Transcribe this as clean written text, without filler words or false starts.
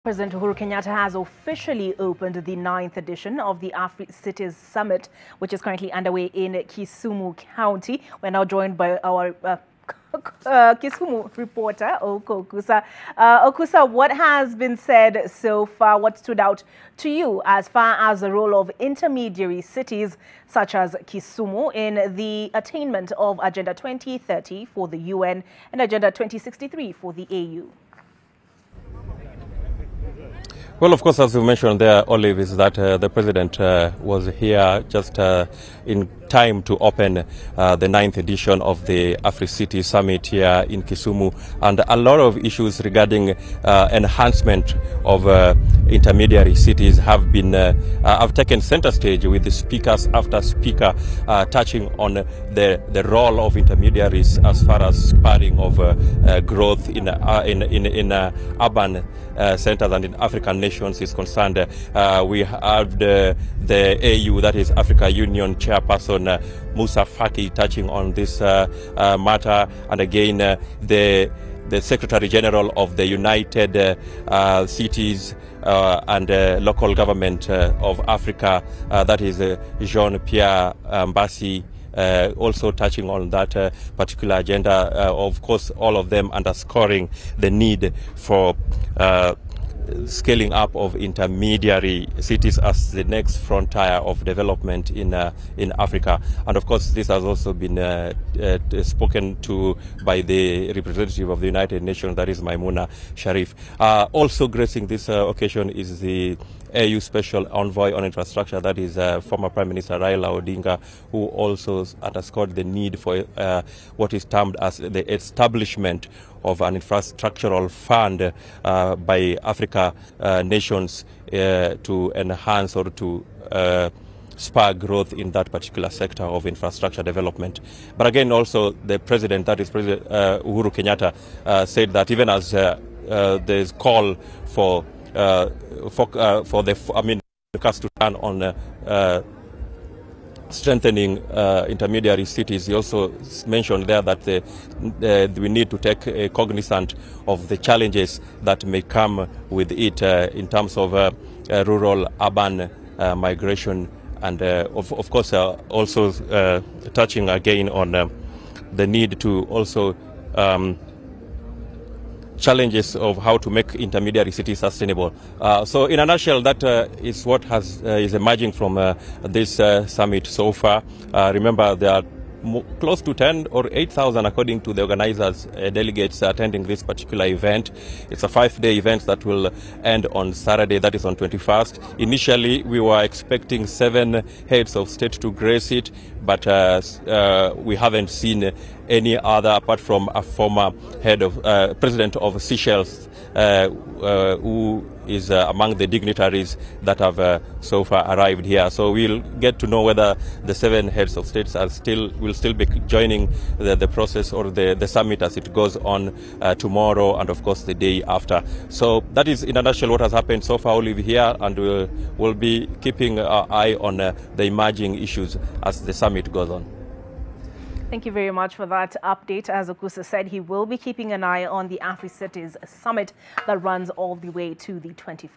President Uhuru Kenyatta has officially opened the 9th edition of the Africities Summit, which is currently underway in Kisumu County. We're now joined by our Kisumu reporter, Okusa. Okusa, what has been said so far? What stood out to you as far as the role of intermediary cities such as Kisumu in the attainment of Agenda 2030 for the UN and Agenda 2063 for the AU? Well, of course, as you mentioned there, Olive, is that the president was here just in time to open the 9th edition of the Africities Summit here in Kisumu, and a lot of issues regarding enhancement of intermediary cities have been have taken center stage, with the speakers after speaker touching on the role of intermediaries as far as spurring of growth in urban centers and in African nations is concerned. We have the AU, that is Africa Union Chairperson Musa Faki, touching on this matter, and again the Secretary General of the United Cities and Local Government of Africa, that is Jean-Pierre Mbasi, also touching on that particular agenda. Of course, all of them underscoring the need for scaling up of intermediary cities as the next frontier of development in Africa. And of course, this has also been spoken to by the representative of the United Nations, that is Maimuna Sharif. Also gracing this occasion is the AU Special Envoy on Infrastructure, that is former Prime Minister Raila Odinga, who also underscored the need for what is termed as the establishment of an infrastructural fund by Africa nations to enhance or to spur growth in that particular sector of infrastructure development. But again, also the president, that is President Uhuru Kenyatta, said that even as there's call for the focus to turn on strengthening intermediary cities, he also mentioned there that we need to take cognizant of the challenges that may come with it in terms of rural-urban migration, and of course also touching again on the need to also challenges of how to make intermediary cities sustainable. So in a nutshell, that is what is emerging from this summit so far. Remember, there are close to 10 or 8,000 according to the organizers, delegates attending this particular event. It's a 5-day event that will end on Saturday, that is on 21st. Initially, we were expecting 7 heads of state to grace it, but we haven't seen any other apart from a former head of president of Seychelles, who is among the dignitaries that have so far arrived here. So we'll get to know whether the 7 heads of states will still be joining the process or the summit as it goes on tomorrow and of course the day after. So that is in a nutshell what has happened so far. We'll live here, and we'll be keeping our eye on the emerging issues as the summit goes on. Thank you very much for that update. As Okusa said, he will be keeping an eye on the Africities Summit that runs all the way to the 21st.